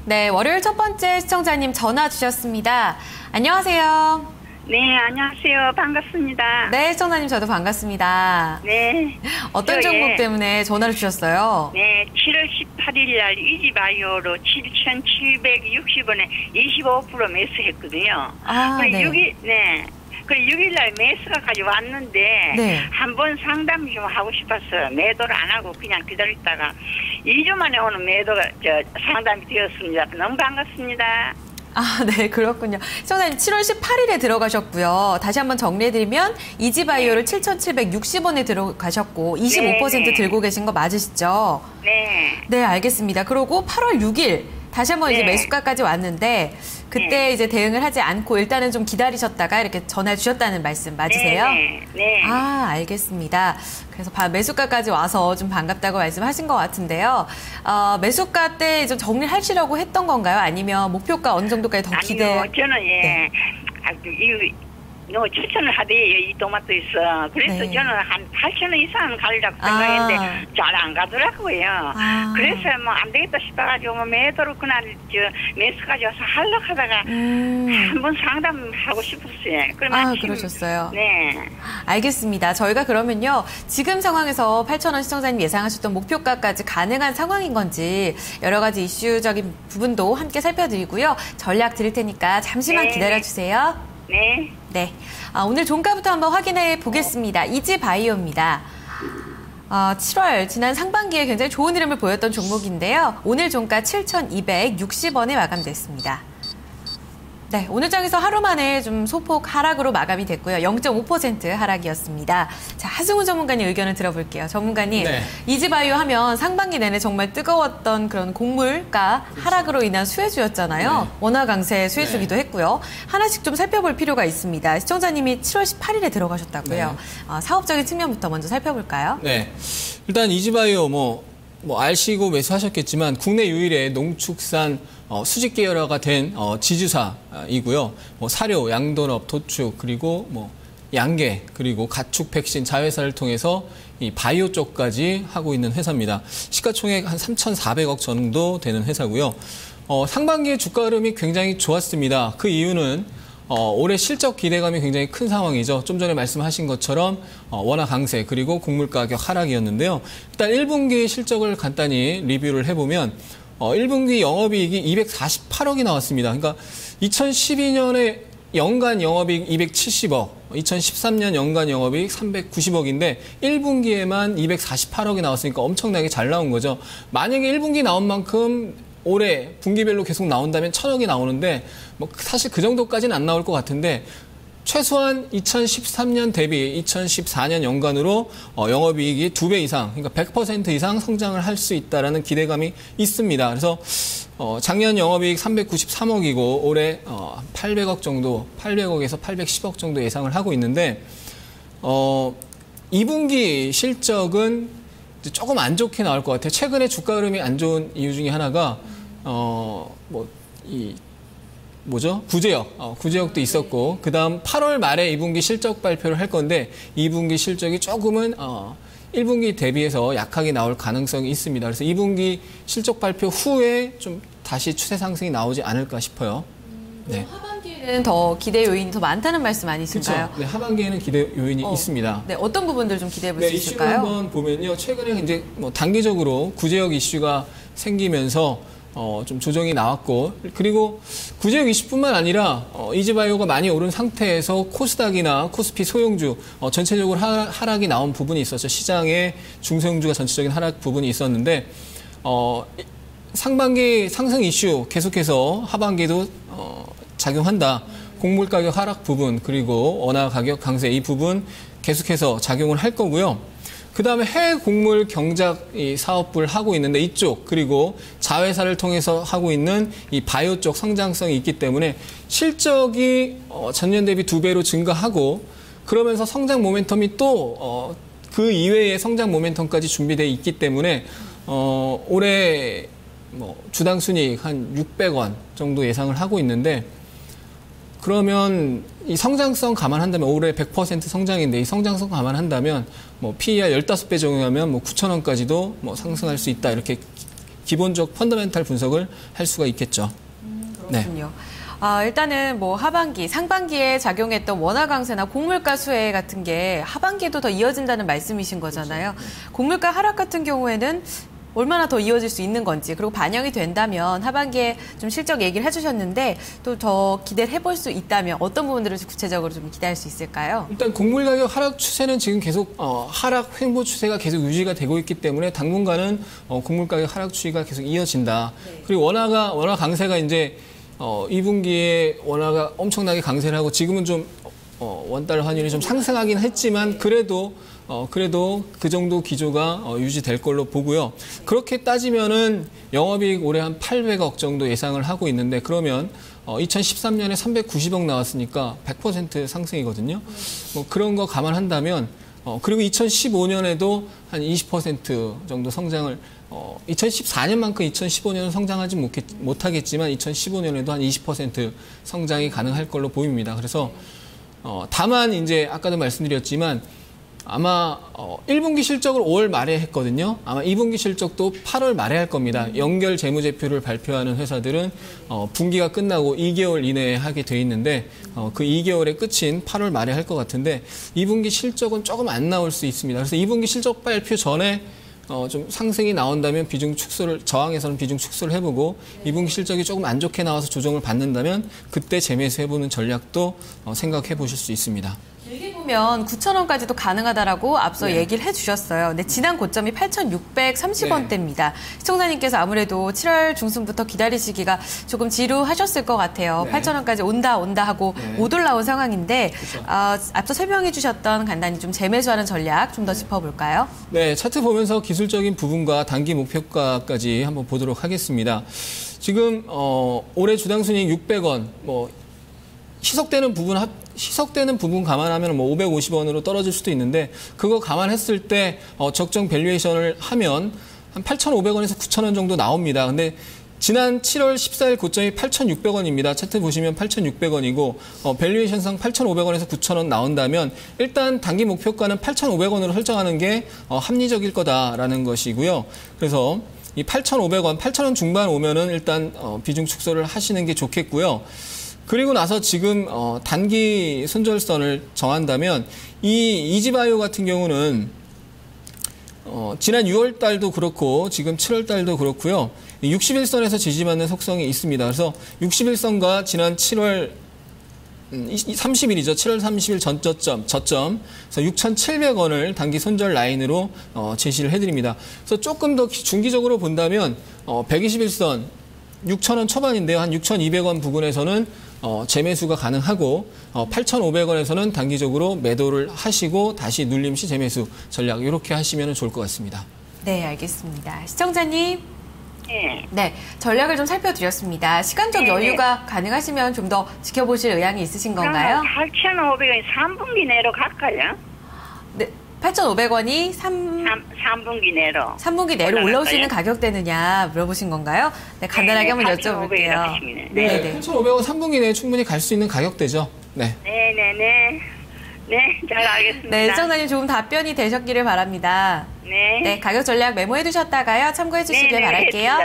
네, 월요일 첫 번째 시청자님 전화 주셨습니다. 안녕하세요. 네, 안녕하세요. 반갑습니다. 네, 시청자님 저도 반갑습니다. 네. 어떤 종목 때문에 전화를 주셨어요? 네, 7월 18일 날 이지바이오로 7,760원에 25% 매수했거든요. 네. 6일, 네. 그래 6일 날 매수가 가지고 왔는데 네. 한번 상담 좀 하고 싶었어요. 매도를 안 하고 그냥 기다렸다가 2주 만에 오는 매도가 상담이 되었습니다. 너무 반갑습니다. 네, 그렇군요. 시청자님 7월 18일에 들어가셨고요. 다시 한번 정리해드리면 이지바이오를 7,760원에 들어가셨고 25% 네. 들고 계신 거 맞으시죠? 네. 네, 알겠습니다. 그리고 8월 6일 다시 한번 이제 매수가까지 왔는데 그때 이제 대응을 하지 않고 일단은 좀 기다리셨다가 이렇게 전화 주셨다는 말씀 맞으세요? 네. 알겠습니다. 그래서 매수가까지 와서 좀 반갑다고 말씀하신 것 같은데요. 매수가 때 좀 정리를 하시려고 했던 건가요? 아니면 목표가 어느 정도까지 더 기대? 아니요, 저는 너무 추천을 하대요. 이 토마토 있어. 그래서 저는 한 8,000원 이상 가려고 생각했는데 잘 안 가더라고요. 그래서 뭐 안 되겠다 싶어가지고 뭐 매도로 그날 매수까지 와서 하려고 하다가 한번 상담하고 싶었어요. 그러셨어요. 네. 알겠습니다. 저희가 그러면요. 지금 상황에서 8,000원 시청자님 예상하셨던 목표가까지 가능한 상황인 건지 여러 가지 이슈적인 부분도 함께 살펴드리고요. 전략 드릴 테니까 잠시만 기다려주세요. 네. 오늘 종가부터 한번 확인해 보겠습니다. 이지바이오입니다. 7월 지난 상반기에 굉장히 좋은 흐름을 보였던 종목인데요. 오늘 종가 7,260원에 마감됐습니다. 네, 오늘 장에서 하루 만에 좀 소폭 하락으로 마감이 됐고요. 0.5% 하락이었습니다. 자, 하승훈 전문가님 의견을 들어볼게요. 전문가님, 이지바이오 하면 상반기 내내 정말 뜨거웠던 그런 곡물가 하락으로 인한 수혜주였잖아요. 원화 강세 수혜주기도 했고요. 하나씩 좀 살펴볼 필요가 있습니다. 시청자님이 7월 18일에 들어가셨다고요. 사업적인 측면부터 먼저 살펴볼까요? 네, 일단 이지바이오 뭐 아시고 매수하셨겠지만 국내 유일의 농축산 수직 계열화가 된 지주사이고요. 사료, 양돈업, 도축, 그리고 양계, 그리고 가축 백신 자회사를 통해서 이 바이오 쪽까지 하고 있는 회사입니다. 시가총액 한 3,400억 정도 되는 회사고요. 상반기의 주가 흐름이 굉장히 좋았습니다. 그 이유는 올해 실적 기대감이 굉장히 큰 상황이죠. 좀 전에 말씀하신 것처럼 원화 강세 그리고 곡물 가격 하락이었는데요. 일단 1분기 실적을 간단히 리뷰를 해보면 1분기 영업이익이 248억이 나왔습니다. 그러니까 2012년에 연간 영업이익 270억, 2013년 연간 영업이익 390억인데 1분기에만 248억이 나왔으니까 엄청나게 잘 나온 거죠. 만약에 1분기 나온 만큼 올해 분기별로 계속 나온다면 1,000억이 나오는데 사실 그 정도까지는 안 나올 것 같은데 최소한 2013년 대비 2014년 연간으로 영업이익이 2배 이상, 그러니까 100% 이상 성장을 할 수 있다라는 기대감이 있습니다. 그래서 작년 영업이익 393억이고 올해 800억 정도, 800억에서 810억 정도 예상을 하고 있는데 2분기 실적은 조금 안 좋게 나올 것 같아요. 최근에 주가 흐름이 안 좋은 이유 중에 하나가 구제역도 있었고 그다음 8월 말에 2분기 실적 발표를 할 건데 2분기 실적이 조금은 1분기 대비해서 약하게 나올 가능성이 있습니다. 그래서 2분기 실적 발표 후에 좀 다시 추세 상승이 나오지 않을까 싶어요. 네. 하반기에는 더 기대 요인이 더 많다는 말씀 아니신가요? 그렇죠. 네, 하반기에는 기대 요인이 있습니다. 네, 어떤 부분들 좀 기대해 볼 수 있을까요? 이슈를 한번 보면요. 최근에 이제 단기적으로 구제역 이슈가 생기면서 좀 조정이 나왔고 그리고 구제역 이슈뿐만 아니라 이지바이오가 많이 오른 상태에서 코스닥이나 코스피 소형주 전체적으로 하락이 나온 부분이 있었죠. 시장의 중소형주가 전체적인 하락 부분이 있었는데 상반기 상승 이슈 계속해서 하반기도 작용한다. 곡물 가격 하락 부분 그리고 원화 가격 강세 이 부분 계속해서 작용을 할 거고요. 그다음에 해외 곡물 경작 사업을 하고 있는데 이쪽 그리고 자회사를 통해서 하고 있는 이 바이오 쪽 성장성이 있기 때문에 실적이 전년 대비 2배로 증가하고 그러면서 성장 모멘텀이 또 그 이외의 성장 모멘텀까지 준비되어 있기 때문에 올해 주당 순이익 한 600원 정도 예상을 하고 있는데 그러면 이 성장성 감안한다면 올해 100% 성장인데 이 성장성 감안한다면 PER 15배 정도하면 9,000원까지도 상승할 수 있다 이렇게 기본적 펀더멘탈 분석을 할 수가 있겠죠. 그렇군요. 네. 일단은 뭐 하반기, 상반기에 작용했던 원화 강세나 곡물가 수혜 같은 게 하반기에도 더 이어진다는 말씀이신 거잖아요. 그렇죠. 네. 곡물가 하락 같은 경우에는 얼마나 더 이어질 수 있는 건지, 그리고 반영이 된다면 하반기에 좀 실적 얘기를 해주셨는데 또 더 기대를 해볼 수 있다면 어떤 부분들을 구체적으로 좀 기대할 수 있을까요? 일단 곡물 가격 하락 추세는 지금 계속 하락 횡보 추세가 계속 유지가 되고 있기 때문에 당분간은 곡물 가격 하락 추이가 계속 이어진다. 네. 그리고 원화 강세가 이제 2분기에 원화가 엄청나게 강세를 하고 지금은 좀 원달러 환율이 좀 상승하긴 했지만 그래도 그 정도 기조가 유지될 걸로 보고요. 그렇게 따지면은 영업이익 올해 한 800억 정도 예상을 하고 있는데 그러면 2013년에 390억 나왔으니까 100% 상승이거든요. 뭐 그런 거 감안한다면 그리고 2015년에도 한 20% 정도 성장을 2014년만큼 2015년은 성장하지 못하겠지만 2015년에도 한 20% 성장이 가능할 걸로 보입니다. 그래서 다만 이제 아까도 말씀드렸지만 아마 1분기 실적을 5월 말에 했거든요. 아마 2분기 실적도 8월 말에 할 겁니다. 연결 재무제표를 발표하는 회사들은 분기가 끝나고 2개월 이내에 하게 돼 있는데 그 2개월의 끝인 8월 말에 할 것 같은데 2분기 실적은 조금 안 나올 수 있습니다. 그래서 2분기 실적 발표 전에 좀 상승이 나온다면 저항에서는 비중 축소를 해보고 2분기 실적이 조금 안 좋게 나와서 조정을 받는다면 그때 재매수해보는 전략도 생각해 보실 수 있습니다. 길게 보면 9,000원까지도 가능하다라고 앞서 네. 얘기를 해주셨어요. 근데 지난 고점이 8,630원대입니다. 네. 시청자님께서 아무래도 7월 중순부터 기다리시기가 조금 지루하셨을 것 같아요. 네. 8,000원까지 온다 하고 네. 못 올라온 상황인데 그렇죠. 앞서 설명해 주셨던 간단히 좀 재매수하는 전략 좀 더 짚어볼까요? 네, 차트 보면서 기술적인 부분과 단기 목표가까지 한번 보도록 하겠습니다. 지금 올해 주당순이익 600원, 희석되는 부분 감안하면 550원으로 떨어질 수도 있는데 그거 감안했을 때 적정 밸류에이션을 하면 한 8,500원에서 9,000원 정도 나옵니다. 근데 지난 7월 14일 고점이 8,600원입니다. 차트 보시면 8,600원이고 밸류에이션상 8,500원에서 9,000원 나온다면 일단 단기 목표가는 8,500원으로 설정하는 게 합리적일 거다라는 것이고요. 그래서 이 8,500원, 8,000원 중반 오면은 일단 비중 축소를 하시는 게 좋겠고요. 그리고 나서 지금 단기 손절선을 정한다면 이 이지바이오 같은 경우는 지난 6월 달도 그렇고 지금 7월 달도 그렇고요. 60일선에서 지지받는 속성이 있습니다. 그래서 60일선과 지난 7월 30일이죠. 7월 30일 저점, 그래서 6,700원을 단기 손절 라인으로 제시를 해드립니다. 그래서 조금 더 중기적으로 본다면 121선 6,000원 초반인데요. 한 6,200원 부근에서는 재매수가 가능하고 8,500원에서는 단기적으로 매도를 하시고 다시 눌림 시 재매수 전략 이렇게 하시면 좋을 것 같습니다. 네, 알겠습니다. 시청자님. 네, 전략을 좀 살펴드렸습니다. 시간적 여유가 가능하시면 좀 더 지켜보실 의향이 있으신 건가요? 8,500원이 3분기 내로 갈까요? 네. 8,500원이 3분기 내로. 3분기 내로 올라올 수 있는 가격대느냐 물어보신 건가요? 네, 간단하게 한번 여쭤볼게요. 네, 8,500원 3분기 내에 충분히 갈 수 있는 가격대죠. 네. 네, 잘 알겠습니다. 네, 시청자님 좋은 답변이 되셨기를 바랍니다. 네, 가격 전략 메모해 두셨다가요. 참고해 주시길 바랄게요.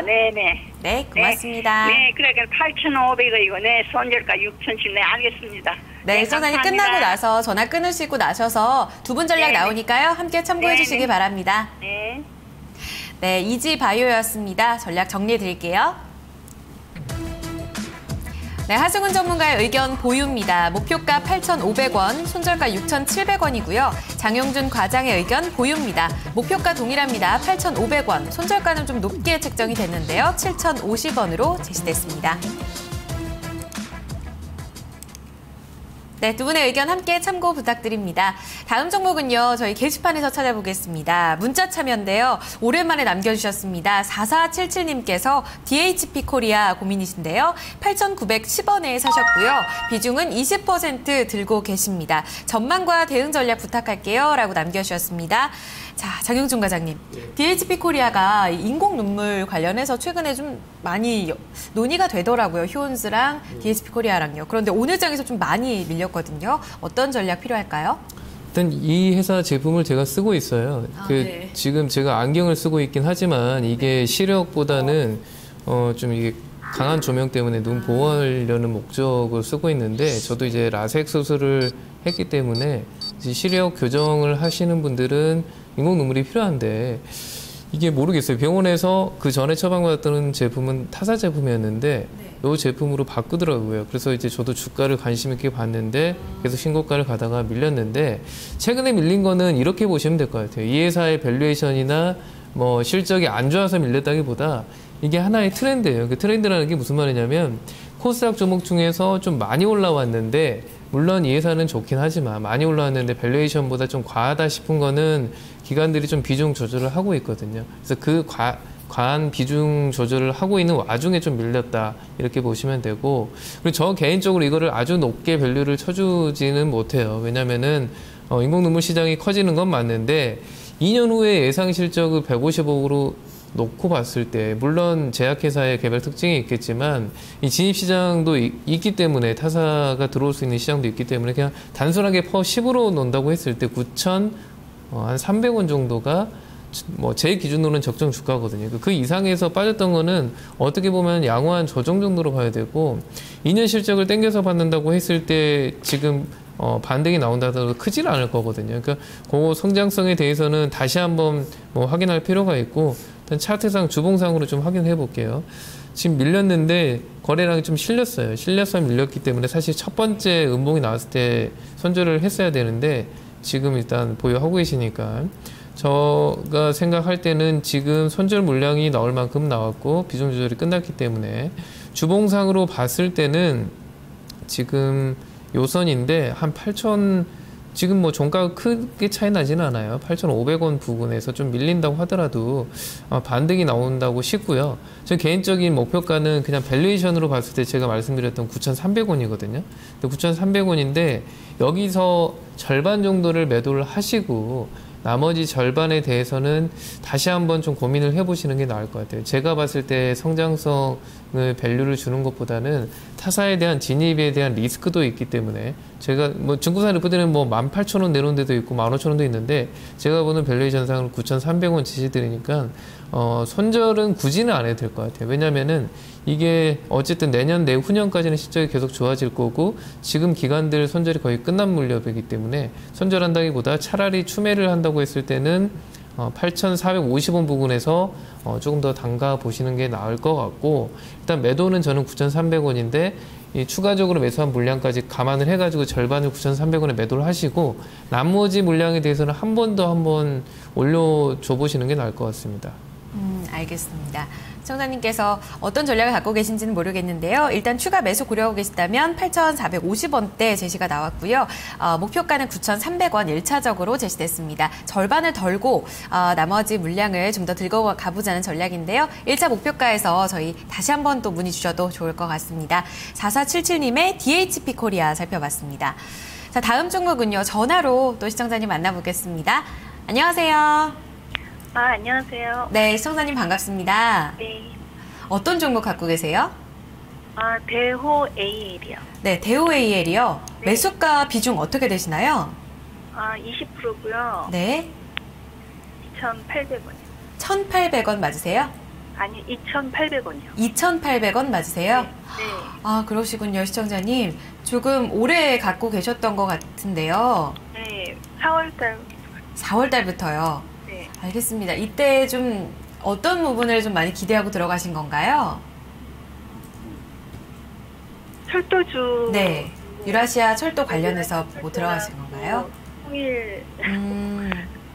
네, 고맙습니다. 네, 그러니까 8,500원이고, 네, 손절가 6,000원, 네, 알겠습니다. 네, 시청자님 끝나고 나서 전화 끊으시고 나셔서 두 분 전략 나오니까요. 함께 참고해 주시기 바랍니다. 네, 이지바이오였습니다. 전략 정리해 드릴게요. 네, 하승훈 전문가의 의견 보유입니다. 목표가 8,500원, 손절가 6,700원이고요. 장용준 과장의 의견 보유입니다. 목표가 동일합니다. 8,500원, 손절가는 좀 높게 책정이 됐는데요. 7,050원으로 제시됐습니다. 네, 두 분의 의견 함께 참고 부탁드립니다. 다음 종목은요, 저희 게시판에서 찾아보겠습니다. 문자 참여인데요. 오랜만에 남겨주셨습니다. 4477님께서 DHP 코리아 고민이신데요. 8,910원에 사셨고요. 비중은 20% 들고 계십니다. 전망과 대응 전략 부탁할게요. 라고 남겨주셨습니다. 자, 장용준 과장님. DHP 코리아가 인공 눈물 관련해서 최근에 좀 많이 논의가 되더라고요. 휴온스랑 DHP 코리아랑요. 그런데 오늘 장에서 좀 많이 밀렸거든요. 어떤 전략 필요할까요? 일단 이 회사 제품을 제가 쓰고 있어요. 네. 지금 제가 안경을 쓰고 있긴 하지만 이게 시력보다는 좀 이게 강한 조명 때문에 눈 보호하려는 목적으로 쓰고 있는데 저도 이제 라섹 수술을 했기 때문에 이제 시력 교정을 하시는 분들은 인공 눈물이 필요한데 이게 모르겠어요. 병원에서 그 전에 처방받았던 제품은 타사 제품이었는데 이 제품으로 바꾸더라고요. 그래서 이제 저도 주가를 관심 있게 봤는데 계속 신고가를 가다가 밀렸는데 최근에 밀린 거는 이렇게 보시면 될 것 같아요. 이 회사의 밸류에이션이나 뭐 실적이 안 좋아서 밀렸다기보다 이게 하나의 트렌드예요. 그 트렌드라는 게 무슨 말이냐면 코스닥 종목 중에서 좀 많이 올라왔는데 물론 이 회사는 좋긴 하지만 많이 올라왔는데 밸류에이션보다 좀 과하다 싶은 거는 기관들이 좀 비중 조절을 하고 있거든요. 그래서 그 과한 비중 조절을 하고 있는 와중에 좀 밀렸다 이렇게 보시면 되고 그리고 저 개인적으로 이거를 아주 높게 밸류를 쳐주지는 못해요. 왜냐면은 인공 눈물 시장이 커지는 건 맞는데 2년 후에 예상 실적을 150억으로 놓고 봤을 때 물론 제약회사의 개별 특징이 있겠지만 이 진입시장도 있기 때문에 타사가 들어올 수 있는 시장도 있기 때문에 그냥 단순하게 퍼 10으로 논다고 했을 때 9,300원 정도가 뭐 제 기준으로는 적정 주가거든요. 그 이상에서 빠졌던 거는 어떻게 보면 양호한 조정 정도로 봐야 되고 2년 실적을 땡겨서 받는다고 했을 때 지금 반등이 나온다 하더라도 크진 않을 거거든요. 그러니까 그 성장성에 대해서는 다시 한번 뭐 확인할 필요가 있고 일단 차트상 주봉상으로 좀 확인해 볼게요. 지금 밀렸는데 거래량이 좀 실렸어요. 실려서 밀렸기 때문에 사실 첫 번째 음봉이 나왔을 때 손절을 했어야 되는데 지금 일단 보유하고 계시니까 제가 생각할 때는 지금 손절 물량이 나올 만큼 나왔고 비중 조절이 끝났기 때문에 주봉상으로 봤을 때는 지금 요선인데 한 8,000 지금 뭐 종가가 크게 차이 나지는 않아요. 8,500원 부근에서 좀 밀린다고 하더라도 반등이 나온다고 싶고요. 저 개인적인 목표가는 그냥 밸류에이션으로 봤을 때 제가 말씀드렸던 9,300원이거든요. 9,300원인데 여기서 절반 정도를 매도를 하시고 나머지 절반에 대해서는 다시 한번 좀 고민을 해보시는 게 나을 것 같아요. 제가 봤을 때 성장성을 밸류를 주는 것보다는 타사에 대한 진입에 대한 리스크도 있기 때문에 제가 뭐 증권사 리포트는 뭐 18,000원 내놓은 데도 있고 15,000원도 있는데 제가 보는 밸류에이션상은 9,300원 지시드리니까 손절은 굳이는 안 해도 될 것 같아요. 왜냐면은 이게 어쨌든 내년 내후년까지는 실적이 계속 좋아질 거고 지금 기관들 손절이 거의 끝난 물량이기 때문에 손절한다기보다 차라리 추매를 한다고 했을 때는 8,450원 부근에서 조금 더 담가 보시는 게 나을 것 같고 일단 매도는 저는 9,300원인데 이 추가적으로 매수한 물량까지 감안을 해가지고 절반을 9,300원에 매도를 하시고 나머지 물량에 대해서는 한 번 더 한번 올려줘 보시는 게 나을 것 같습니다. 알겠습니다. 시청자님께서 어떤 전략을 갖고 계신지는 모르겠는데요. 일단 추가 매수 고려하고 계시다면 8,450원대 제시가 나왔고요. 목표가는 9,300원 1차적으로 제시됐습니다. 절반을 덜고 나머지 물량을 좀 더 들고 가보자는 전략인데요. 1차 목표가에서 저희 다시 한번 또 문의 주셔도 좋을 것 같습니다. 4477님의 DHP 코리아 살펴봤습니다. 자, 다음 종목은요. 전화로 또 시청자님 만나보겠습니다. 안녕하세요. 안녕하세요. 네, 시청자님 반갑습니다. 네. 어떤 종목 갖고 계세요? 대호 AL이요. 네, 대호 AL이요. 네. 매수가 비중 어떻게 되시나요? 20%고요. 네. 2,800원이요. 1,800원 맞으세요? 아니, 2,800원이요. 2,800원 맞으세요? 네. 그러시군요, 시청자님. 조금 오래 갖고 계셨던 것 같은데요. 네, 4월달. 4월 달부터요. 네. 알겠습니다. 이때 좀 어떤 부분을 좀 많이 기대하고 들어가신 건가요? 철도주. 네. 유라시아 철도 관련해서 보고 들어가신 건가요? 통일.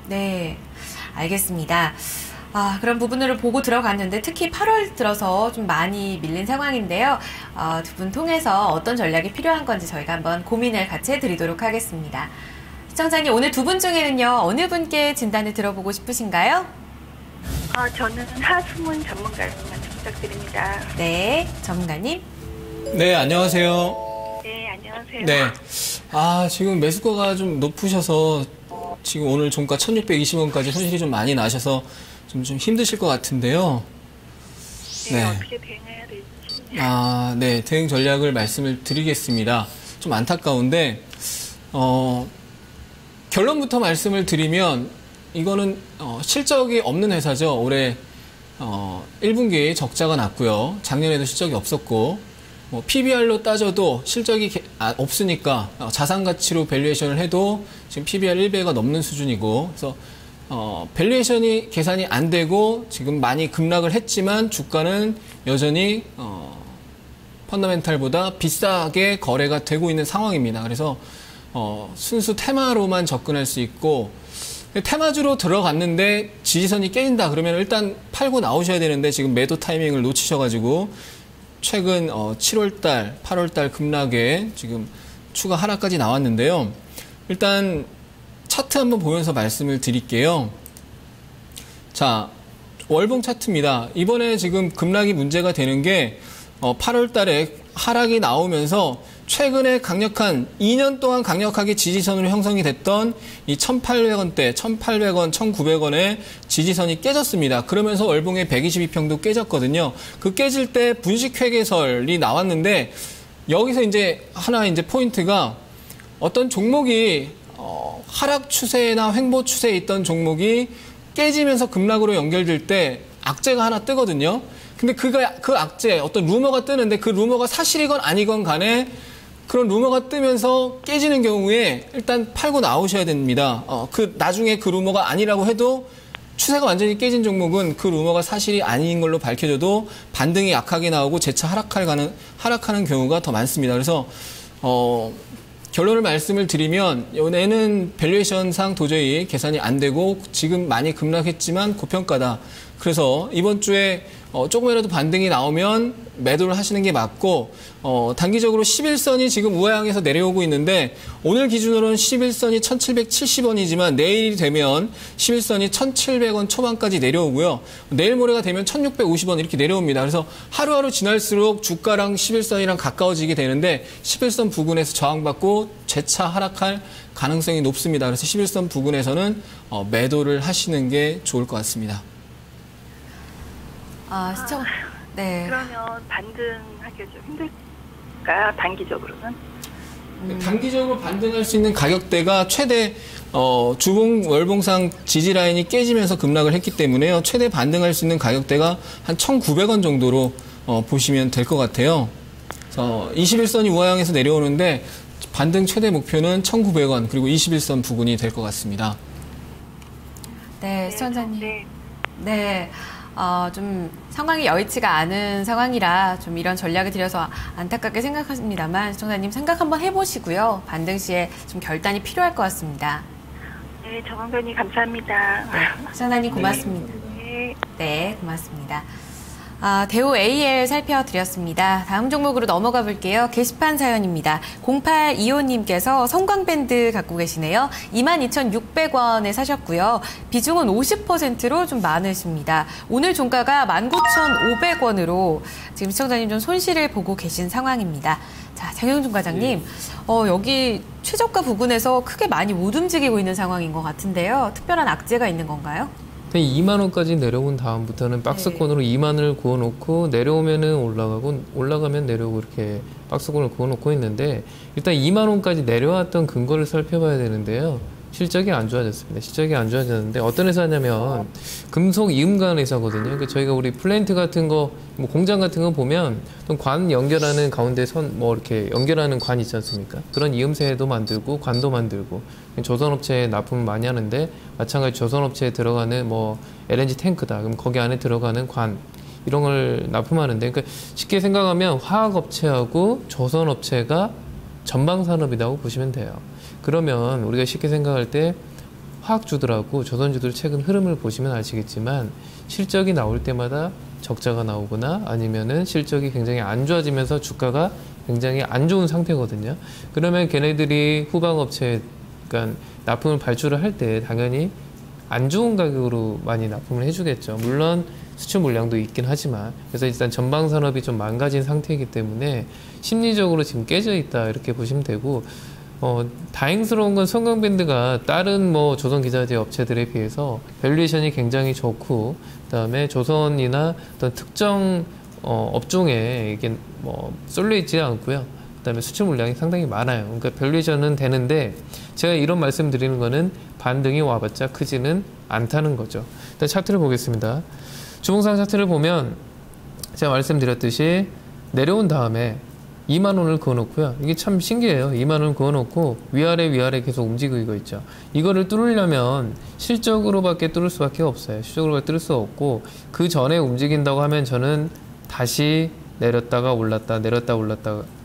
네. 알겠습니다. 그런 부분을 보고 들어갔는데 특히 8월 들어서 좀 많이 밀린 상황인데요. 두 분 통해서 어떤 전략이 필요한 건지 저희가 한번 고민을 같이 해드리도록 하겠습니다. 시청자님, 오늘 두 분 중에는요, 어느 분께 진단을 들어보고 싶으신가요? 저는 하수문 전문가만 부탁드립니다. 네, 전문가님. 네, 안녕하세요. 네, 안녕하세요. 네. 지금 매수가가 좀 높으셔서 지금 오늘 종가 1,620원까지 손실이 좀 많이 나셔서 좀 힘드실 것 같은데요. 네, 어떻게 대응해야 될지. 네, 대응 전략을 말씀을 드리겠습니다. 좀 안타까운데, 결론부터 말씀을 드리면 이거는 실적이 없는 회사죠. 올해 1분기에 적자가 났고요. 작년에도 실적이 없었고 PBR로 따져도 실적이 없으니까 자산 가치로 밸류에이션을 해도 지금 PBR 1배가 넘는 수준이고 그래서 밸류에이션이 계산이 안 되고 지금 많이 급락을 했지만 주가는 여전히 펀더멘탈보다 비싸게 거래가 되고 있는 상황입니다. 그래서 순수 테마로만 접근할 수 있고 테마주로 들어갔는데 지지선이 깨진다 그러면 일단 팔고 나오셔야 되는데 지금 매도 타이밍을 놓치셔가지고 최근 7월달, 8월달 급락에 지금 추가 하락까지 나왔는데요. 일단 차트 한번 보면서 말씀을 드릴게요. 자, 월봉 차트입니다. 이번에 지금 급락이 문제가 되는 게 8월달에 하락이 나오면서 최근에 2년 동안 강력하게 지지선으로 형성이 됐던 이 1,800원대, 1,800원, 1,900원의 지지선이 깨졌습니다. 그러면서 월봉의 122평도 깨졌거든요. 그 깨질 때 분식회계설이 나왔는데 여기서 이제 포인트가 어떤 종목이 하락 추세나 횡보 추세에 있던 종목이 깨지면서 급락으로 연결될 때 악재가 하나 뜨거든요. 근데 그 악재, 어떤 루머가 뜨는데 그 루머가 사실이건 아니건 간에 그런 루머가 뜨면서 깨지는 경우에 일단 팔고 나오셔야 됩니다. 나중에 그 루머가 아니라고 해도 추세가 완전히 깨진 종목은 그 루머가 사실이 아닌 걸로 밝혀져도 반등이 약하게 나오고 재차 하락하는 경우가 더 많습니다. 그래서, 결론을 말씀을 드리면, 얘는 밸류에이션상 도저히 계산이 안 되고 지금 많이 급락했지만 고평가다. 그래서 이번 주에 조금이라도 반등이 나오면 매도를 하시는 게 맞고 단기적으로 11선이 지금 우하향에서 내려오고 있는데 오늘 기준으로는 11선이 1,770원이지만 내일이 되면 11선이 1,700원 초반까지 내려오고요. 내일 모레가 되면 1,650원 이렇게 내려옵니다. 그래서 하루하루 지날수록 주가랑 11선이랑 가까워지게 되는데 11선 부근에서 저항받고 재차 하락할 가능성이 높습니다. 그래서 11선 부근에서는 매도를 하시는 게 좋을 것 같습니다. 네. 그러면 반등하기 좀 힘들까요? 단기적으로는? 단기적으로 반등할 수 있는 가격대가 최대 주봉 월봉상 지지 라인이 깨지면서 급락을 했기 때문에요. 최대 반등할 수 있는 가격대가 한 1,900원 정도로 보시면 될 것 같아요. 그래서 21선이 우하향에서 내려오는데 반등 최대 목표는 1,900원 그리고 21선 부근이 될 것 같습니다. 네, 시청자님. 네. 좀 상황이 여의치가 않은 상황이라 좀 이런 전략을 들여서 안타깝게 생각합니다만 시청자님 생각 한번 해보시고요. 반등 시에 좀 결단이 필요할 것 같습니다. 네, 정원변이 감사합니다. 네, 시청자님 고맙습니다. 네. 네, 고맙습니다. 대우 AL 살펴드렸습니다. 다음 종목으로 넘어가 볼게요. 게시판 사연입니다. 0825님께서 성광밴드 갖고 계시네요. 22,600원에 사셨고요. 비중은 50%로 좀 많으십니다. 오늘 종가가 19,500원으로 지금 시청자님 좀 손실을 보고 계신 상황입니다. 자, 장영준 과장님, 여기 최저가 부근에서 크게 많이 못 움직이고 있는 상황인 것 같은데요. 특별한 악재가 있는 건가요? 2만 원까지 내려온 다음부터는 박스권으로 2만을 구워놓고 내려오면은 올라가고 올라가면 내려오고 이렇게 박스권을 구워놓고 있는데 일단 2만 원까지 내려왔던 근거를 살펴봐야 되는데요. 실적이 안 좋아졌습니다. 실적이 안 좋아졌는데 어떤 회사냐면 금속 이음관 회사거든요. 그러니까 저희가 우리 플랜트 같은 거, 뭐 공장 같은 거 보면 관 연결하는 가운데 이렇게 연결하는 관 있지 않습니까? 그런 이음새도 만들고 관도 만들고 조선업체에 납품을 많이 하는데 마찬가지 조선업체에 들어가는 LNG 탱크다. 그럼 거기 안에 들어가는 관 이런 걸 납품하는데 그러니까 쉽게 생각하면 화학업체하고 조선업체가 전방산업이라고 보시면 돼요. 그러면 우리가 쉽게 생각할 때 화학주들하고 조선주들 최근 흐름을 보시면 아시겠지만 실적이 나올 때마다 적자가 나오거나 아니면은 실적이 굉장히 안 좋아지면서 주가가 굉장히 안 좋은 상태거든요. 그러면 걔네들이 후방업체, 그러니까 납품을 발주를 할 때 당연히 안 좋은 가격으로 많이 납품을 해주겠죠. 물론 수출 물량도 있긴 하지만 그래서 일단 전방산업이 좀 망가진 상태이기 때문에 심리적으로 지금 깨져 있다 이렇게 보시면 되고 다행스러운 건 성광밴드가 다른 조선기자재 업체들에 비해서 밸류에이션이 굉장히 좋고 그다음에 조선이나 어떤 특정 업종에 이게 쏠려 있지 않고요. 그다음에 수출 물량이 상당히 많아요. 그러니까 밸류에이션은 되는데 제가 이런 말씀 드리는 거는 반등이 와봤자 크지는 않다는 거죠. 일단 차트를 보겠습니다. 주봉상 차트를 보면 제가 말씀드렸듯이 내려온 다음에 2만 원을 그어놓고요. 이게 참 신기해요. 2만 원을 그어놓고 위아래 계속 움직이고 있죠. 이거를 뚫으려면 실적으로밖에 뚫을 수밖에 없어요. 실적으로밖에 뚫을 수 없고 그 전에 움직인다고 하면 저는 다시 내렸다가 올랐다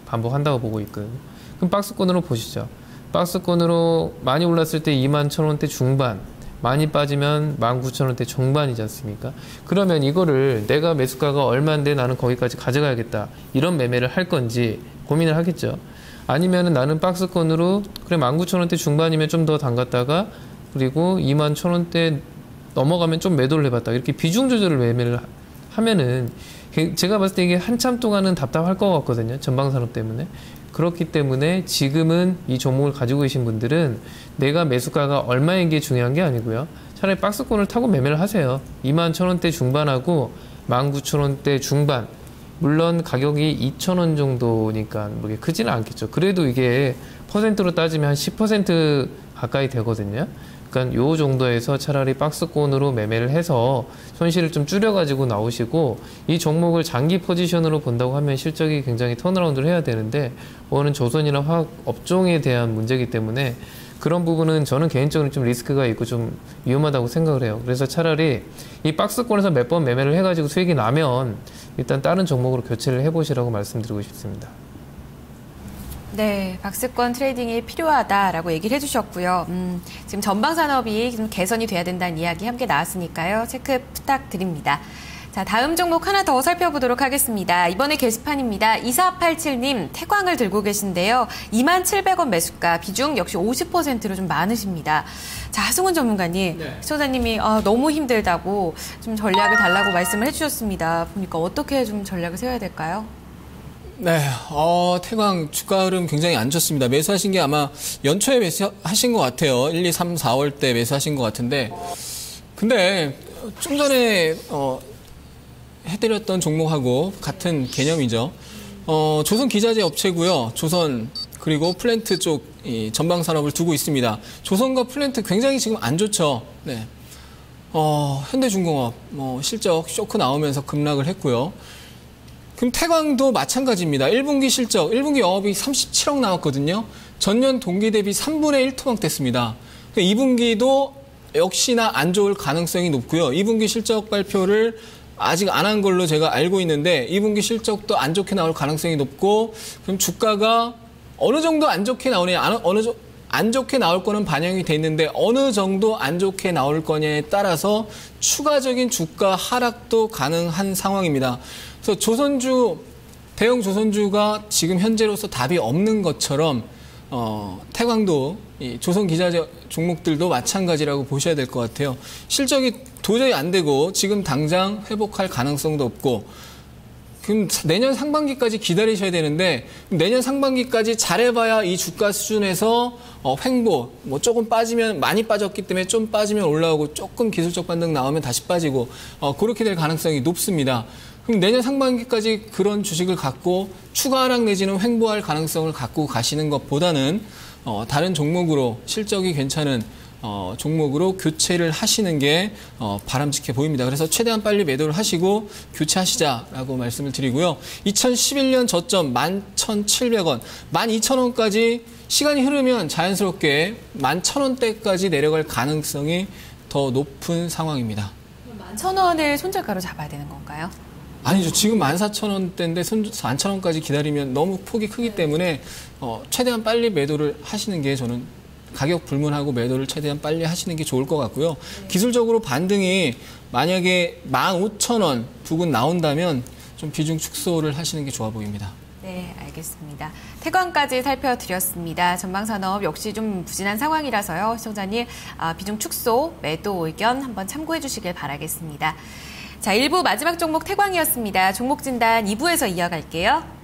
반복한다고 보고 있거든요. 그럼 박스권으로 보시죠. 박스권으로 많이 올랐을 때 21,000원대 중반, 많이 빠지면 19,000원대 중반이지 않습니까? 그러면 이거를 내가 매수가가 얼마인데 나는 거기까지 가져가야겠다. 이런 매매를 할 건지 고민을 하겠죠. 아니면은 나는 박스권으로 그래 19,000원대 중반이면 좀 더 담갔다가 그리고 21,000원대 넘어가면 좀 매도를 해봤다. 이렇게 비중 조절을 매매를 하면은 제가 봤을 때 이게 한참 동안은 답답할 것 같거든요. 전방산업 때문에. 그렇기 때문에 지금은 이 종목을 가지고 계신 분들은 내가 매수가가 얼마인 게 중요한 게 아니고요. 차라리 박스권을 타고 매매를 하세요. 21,000원대 중반하고 19,000원대 중반. 물론 가격이 2,000원 정도니까 그렇게 크지는 않겠죠. 그래도 이게 퍼센트로 따지면 한 10% 가까이 되거든요. 그러니까 요 정도에서 차라리 박스권으로 매매를 해서 손실을 좀 줄여가지고 나오시고 이 종목을 장기 포지션으로 본다고 하면 실적이 굉장히 턴어라운드를 해야 되는데 오는 조선이나 화학 업종에 대한 문제이기 때문에 그런 부분은 저는 개인적으로 좀 리스크가 있고 좀 위험하다고 생각을 해요. 그래서 차라리 이 박스권에서 몇 번 매매를 해가지고 수익이 나면 일단 다른 종목으로 교체를 해보시라고 말씀드리고 싶습니다. 네, 박스권 트레이딩이 필요하다라고 얘기를 해주셨고요. 지금 전방산업이 좀 개선이 돼야 된다는 이야기 함께 나왔으니까요. 체크 부탁드립니다. 자, 다음 종목 하나 더 살펴보도록 하겠습니다. 이번에 게시판입니다. 2487님 태광을 들고 계신데요. 27,000원 매수가 비중 역시 50%로 좀 많으십니다. 자, 하승훈 전문가님, 네. 시청자님이 너무 힘들다고 좀 전략을 달라고 말씀을 해주셨습니다. 보니까 어떻게 좀 전략을 세워야 될까요? 네, 태광 주가 흐름 굉장히 안 좋습니다. 매수하신 게 아마 연초에 매수하신 것 같아요. 1, 2, 3, 4월 때 매수하신 것 같은데. 근데 좀 전에 해드렸던 종목하고 같은 개념이죠. 조선 기자재 업체고요. 조선 그리고 플랜트 쪽 전방 산업을 두고 있습니다. 조선과 플랜트 굉장히 지금 안 좋죠. 네. 현대중공업 실적 쇼크 나오면서 급락을 했고요. 그럼 태광도 마찬가지입니다. 1분기 실적, 1분기 영업이 37억 나왔거든요. 전년 동기 대비 3분의 1 토막됐습니다. 2분기도 역시나 안 좋을 가능성이 높고요. 2분기 실적 발표를 아직 안 한 걸로 제가 알고 있는데 2분기 실적도 안 좋게 나올 가능성이 높고 그럼 주가가 어느 정도 안 좋게 나오냐, 안 좋게 나올 거는 반영이 돼 있는데 어느 정도 안 좋게 나올 거냐에 따라서 추가적인 주가 하락도 가능한 상황입니다. 그래서 대형 조선주가 지금 현재로서 답이 없는 것처럼 태광도 이 조선 기자재 종목들도 마찬가지라고 보셔야 될 것 같아요. 실적이 도저히 안 되고 지금 당장 회복할 가능성도 없고 그럼 내년 상반기까지 기다리셔야 되는데 내년 상반기까지 잘해봐야 이 주가 수준에서 횡보 조금 빠지면 많이 빠졌기 때문에 좀 빠지면 올라오고 조금 기술적 반등 나오면 다시 빠지고 그렇게 될 가능성이 높습니다. 그럼 내년 상반기까지 그런 주식을 갖고 추가 하락 내지는 횡보할 가능성을 갖고 가시는 것보다는 다른 종목으로 실적이 괜찮은 종목으로 교체를 하시는 게 바람직해 보입니다. 그래서 최대한 빨리 매도를 하시고 교체하시자라고 말씀을 드리고요. 2011년 저점 11,700원, 12,000원까지 시간이 흐르면 자연스럽게 11,000원대까지 내려갈 가능성이 더 높은 상황입니다. 11,000원을 손절가로 잡아야 되는 건가요? 아니죠. 지금 14,000원대인데 4,000원까지 기다리면 너무 폭이 크기 때문에 최대한 빨리 매도를 하시는 게 저는 가격 불문하고 매도를 최대한 빨리 하시는 게 좋을 것 같고요. 기술적으로 반등이 만약에 15,000원 부근 나온다면 좀 비중 축소를 하시는 게 좋아 보입니다. 네, 알겠습니다. 태광까지 살펴드렸습니다. 전방산업 역시 좀 부진한 상황이라서요. 시청자님 비중 축소, 매도 의견 한번 참고해 주시길 바라겠습니다. 자, 1부 마지막 종목 태광이었습니다. 종목 진단 2부에서 이어갈게요.